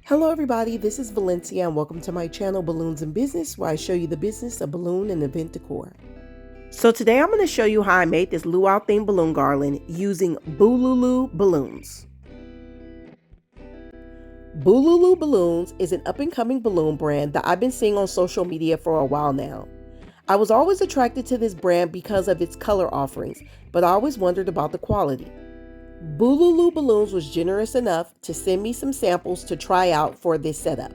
Hello everybody, this is Valencia and welcome to my channel Balloons and Business, where I show you the business of balloon and event decor. So today I'm going to show you how I made this luau themed balloon garland using Bululu balloons. Bululu Balloons is an up-and-coming balloon brand that I've been seeing on social media for a while now. I was always attracted to this brand because of its color offerings, but I always wondered about the quality. Bululu Balloons was generous enough to send me some samples to try out for this setup.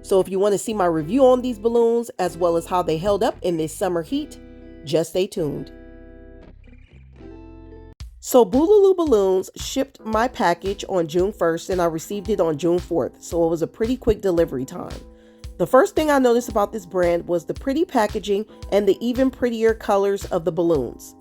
So if you want to see my review on these balloons as well as how they held up in this summer heat, just stay tuned. So Bululu Balloons shipped my package on June 1st and I received it on June 4th, so it was a pretty quick delivery time. The first thing I noticed about this brand was the pretty packaging and the even prettier colors of the balloons.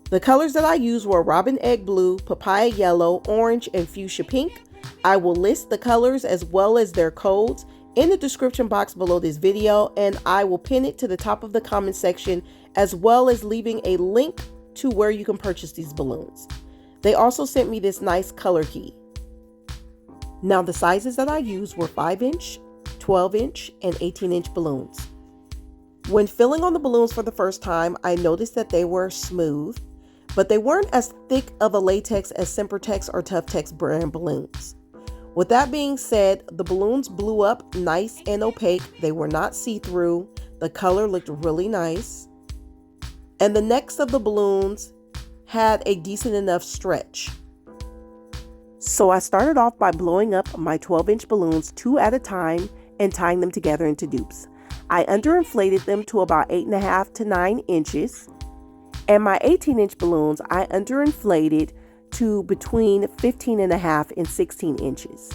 The colors that I used were robin egg blue, papaya yellow, orange, and fuchsia pink. I will list the colors as well as their codes in the description box below this video, and I will pin it to the top of the comment section as well as leaving a link to where you can purchase these balloons. They also sent me this nice color key. Now the sizes that I used were 5-inch, 12-inch, and 18-inch balloons. When filling on the balloons for the first time, I noticed that they were smooth, but they weren't as thick of a latex as Sempertex or Tuftex brand balloons. With that being said, the balloons blew up nice and opaque. They were not see-through. The color looked really nice. And the necks of the balloons had a decent enough stretch. So I started off by blowing up my 12-inch balloons 2 at a time and tying them together into dupes. I underinflated them to about 8.5 to 9 inches. And my 18-inch balloons, I underinflated to between 15.5 and 16 inches.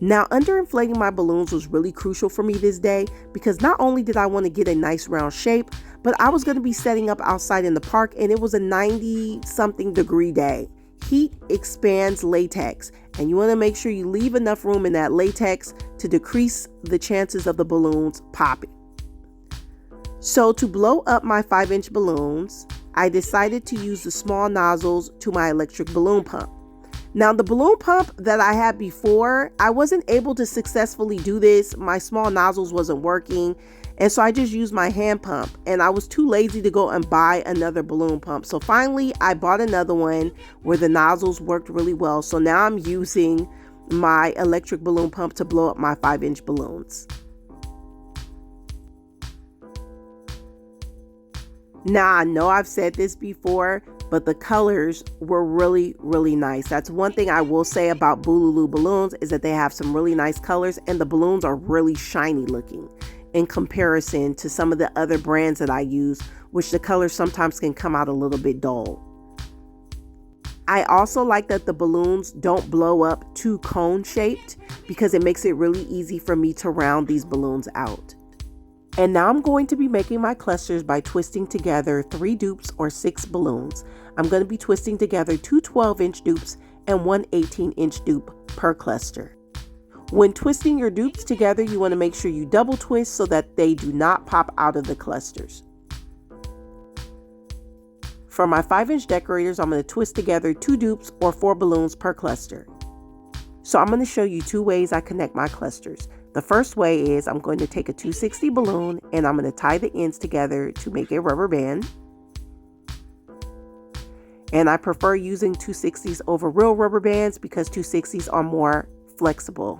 Now, underinflating my balloons was really crucial for me this day because not only did I want to get a nice round shape, but I was going to be setting up outside in the park and it was a 90-something degree day. Heat expands latex, and you want to make sure you leave enough room in that latex to decrease the chances of the balloons popping. So to blow up my 5-inch balloons, I decided to use the small nozzles to my electric balloon pump. Now the balloon pump that I had before, I wasn't able to successfully do this. My small nozzles wasn't working. And so I just used my hand pump and I was too lazy to go and buy another balloon pump. So finally I bought another one where the nozzles worked really well. So now I'm using my electric balloon pump to blow up my 5-inch balloons. Now, I know I've said this before, but the colors were really, really nice. That's one thing I will say about Bululu balloons is that they have some really nice colors and the balloons are really shiny looking in comparison to some of the other brands that I use, which the colors sometimes can come out a little bit dull. I also like that the balloons don't blow up too cone shaped because it makes it really easy for me to round these balloons out. And now I'm going to be making my clusters by twisting together 3 dupes or 6 balloons. I'm going to be twisting together 2 12-inch dupes and 1 18-inch dupe per cluster. When twisting your dupes together, you want to make sure you double twist so that they do not pop out of the clusters. For my 5-inch decorators, I'm going to twist together 2 dupes or 4 balloons per cluster. So I'm going to show you 2 ways I connect my clusters. The first way is I'm going to take a 260 balloon and I'm going to tie the ends together to make a rubber band. And I prefer using 260s over real rubber bands because 260s are more flexible.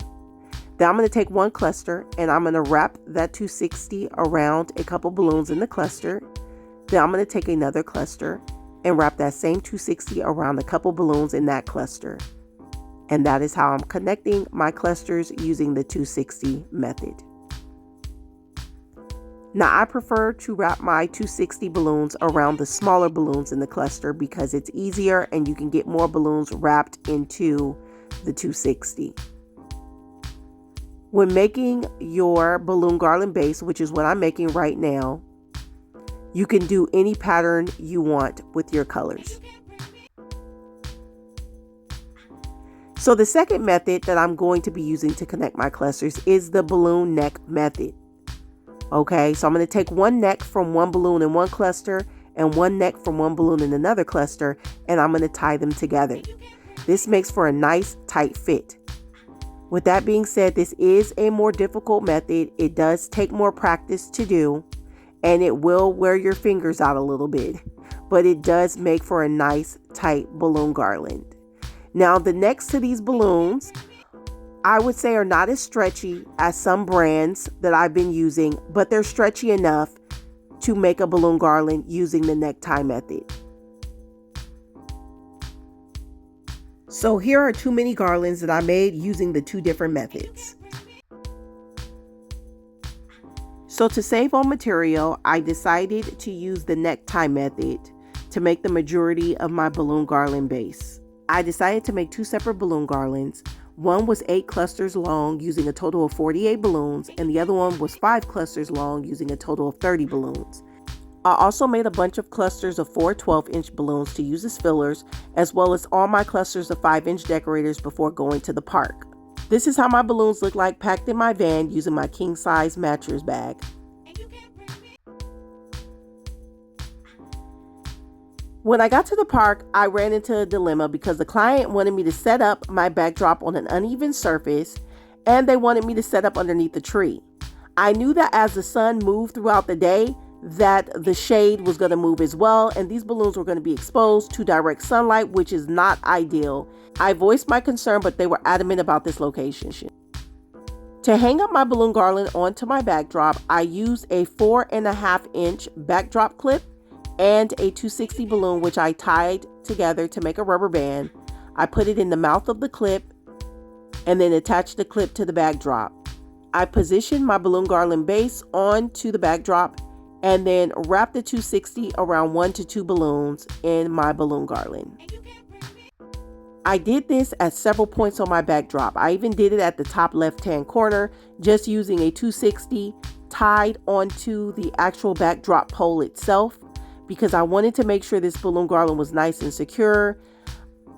Then I'm going to take one cluster and I'm going to wrap that 260 around a couple balloons in the cluster. Then I'm going to take another cluster and wrap that same 260 around a couple balloons in that cluster. And that is how I'm connecting my clusters using the 260 method. Now I prefer to wrap my 260 balloons around the smaller balloons in the cluster because it's easier and you can get more balloons wrapped into the 260. When making your balloon garland base, which is what I'm making right now, you can do any pattern you want with your colors. So the second method that I'm going to be using to connect my clusters is the balloon neck method. Okay, so I'm going to take one neck from one balloon in one cluster and one neck from one balloon in another cluster, and I'm going to tie them together. This makes for a nice tight fit. With that being said, this is a more difficult method. It does take more practice to do, and it will wear your fingers out a little bit, but it does make for a nice tight balloon garland. Now, the necks to these balloons, I would say, are not as stretchy as some brands that I've been using, but they're stretchy enough to make a balloon garland using the necktie method. So here are 2 mini garlands that I made using the 2 different methods. So to save on material, I decided to use the necktie method to make the majority of my balloon garland base. I decided to make 2 separate balloon garlands. One was 8 clusters long using a total of 48 balloons, and the other one was 5 clusters long using a total of 30 balloons. I also made a bunch of clusters of 4 12-inch balloons to use as fillers, as well as all my clusters of 5-inch decorators before going to the park. This is how my balloons look like packed in my van using my king-size mattress bag. When I got to the park, I ran into a dilemma because the client wanted me to set up my backdrop on an uneven surface, and they wanted me to set up underneath the tree. I knew that as the sun moved throughout the day, that the shade was going to move as well, and these balloons were going to be exposed to direct sunlight, which is not ideal. I voiced my concern, but they were adamant about this location. To hang up my balloon garland onto my backdrop, I used a 4.5-inch backdrop clip and a 260 balloon, which I tied together to make a rubber band. I put it in the mouth of the clip and then attached the clip to the backdrop. I positioned my balloon garland base onto the backdrop and then wrap the 260 around 1 to 2 balloons in my balloon garland. I did this at several points on my backdrop. I even did it at the top left-hand corner, just using a 260 tied onto the actual backdrop pole itself, because I wanted to make sure this balloon garland was nice and secure.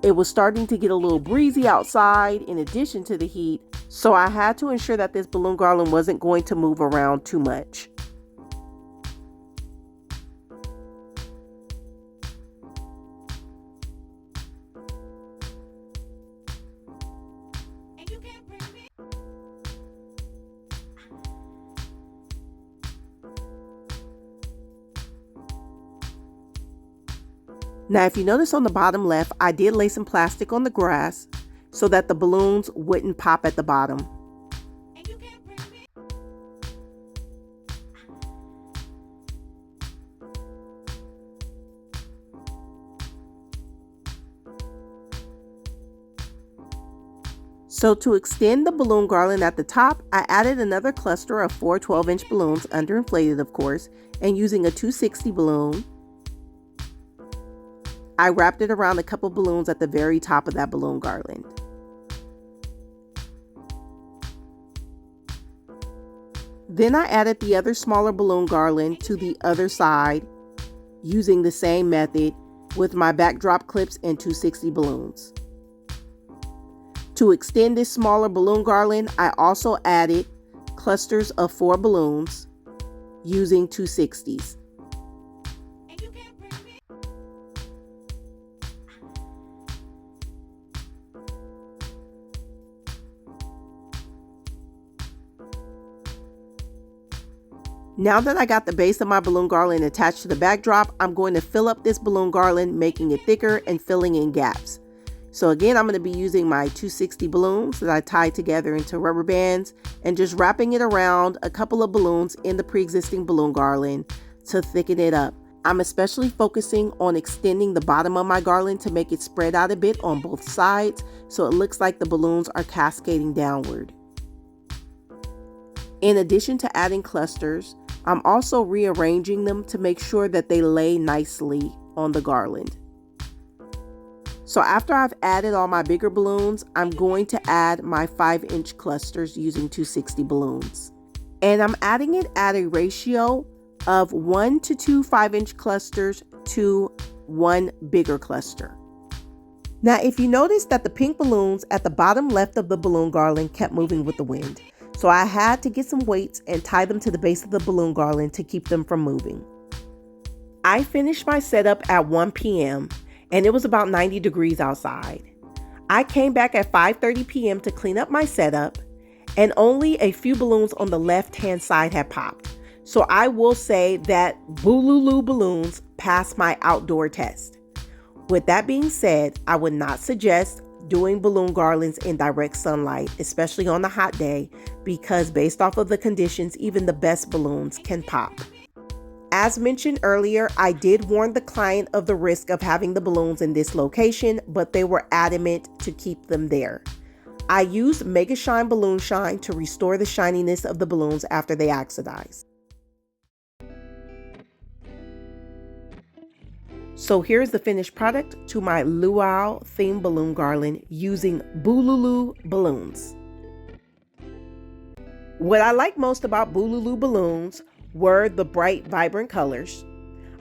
It was starting to get a little breezy outside in addition to the heat, so I had to ensure that this balloon garland wasn't going to move around too much. Now, if you notice on the bottom left, I did lay some plastic on the grass so that the balloons wouldn't pop at the bottom. So to extend the balloon garland at the top, I added another cluster of 4 12-inch balloons, underinflated of course, and using a 260 balloon, I wrapped it around a couple balloons at the very top of that balloon garland. Then I added the other smaller balloon garland to the other side using the same method with my backdrop clips and 260 balloons. To extend this smaller balloon garland, I also added clusters of 4 balloons using 260s. Now that I got the base of my balloon garland attached to the backdrop, I'm going to fill up this balloon garland, making it thicker and filling in gaps. So again, I'm going to be using my 260 balloons that I tied together into rubber bands and just wrapping it around a couple of balloons in the pre-existing balloon garland to thicken it up. I'm especially focusing on extending the bottom of my garland to make it spread out a bit on both sides so it looks like the balloons are cascading downward. In addition to adding clusters, I'm also rearranging them to make sure that they lay nicely on the garland. So after I've added all my bigger balloons, I'm going to add my 5-inch clusters using 260 balloons. And I'm adding it at a ratio of 1 to 2 5-inch clusters to 1 bigger cluster. Now, if you notice that the pink balloons at the bottom left of the balloon garland kept moving with the wind, so I had to get some weights and tie them to the base of the balloon garland to keep them from moving. I finished my setup at 1 p.m. and it was about 90 degrees outside. I came back at 5:30 p.m. to clean up my setup, and only a few balloons on the left-hand side had popped. So I will say that Bululu balloons passed my outdoor test. With that being said, I would not suggest doing balloon garlands in direct sunlight, especially on a hot day, because based off of the conditions, even the best balloons can pop. As mentioned earlier, I did warn the client of the risk of having the balloons in this location, but they were adamant to keep them there. I used Mega Shine Balloon Shine to restore the shininess of the balloons after they oxidize. So here's the finished product to my Luau theme balloon garland using Bululu balloons. What I like most about Bululu balloons were the bright, vibrant colors.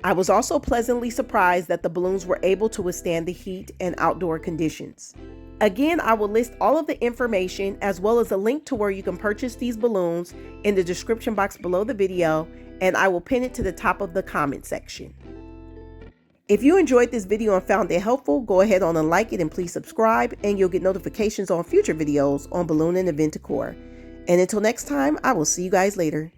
I was also pleasantly surprised that the balloons were able to withstand the heat and outdoor conditions. Again, I will list all of the information as well as a link to where you can purchase these balloons in the description box below the video, and I will pin it to the top of the comment section. If you enjoyed this video and found it helpful, go ahead on and like it, and please subscribe, and you'll get notifications on future videos on balloon and event decor. And until next time, I will see you guys later.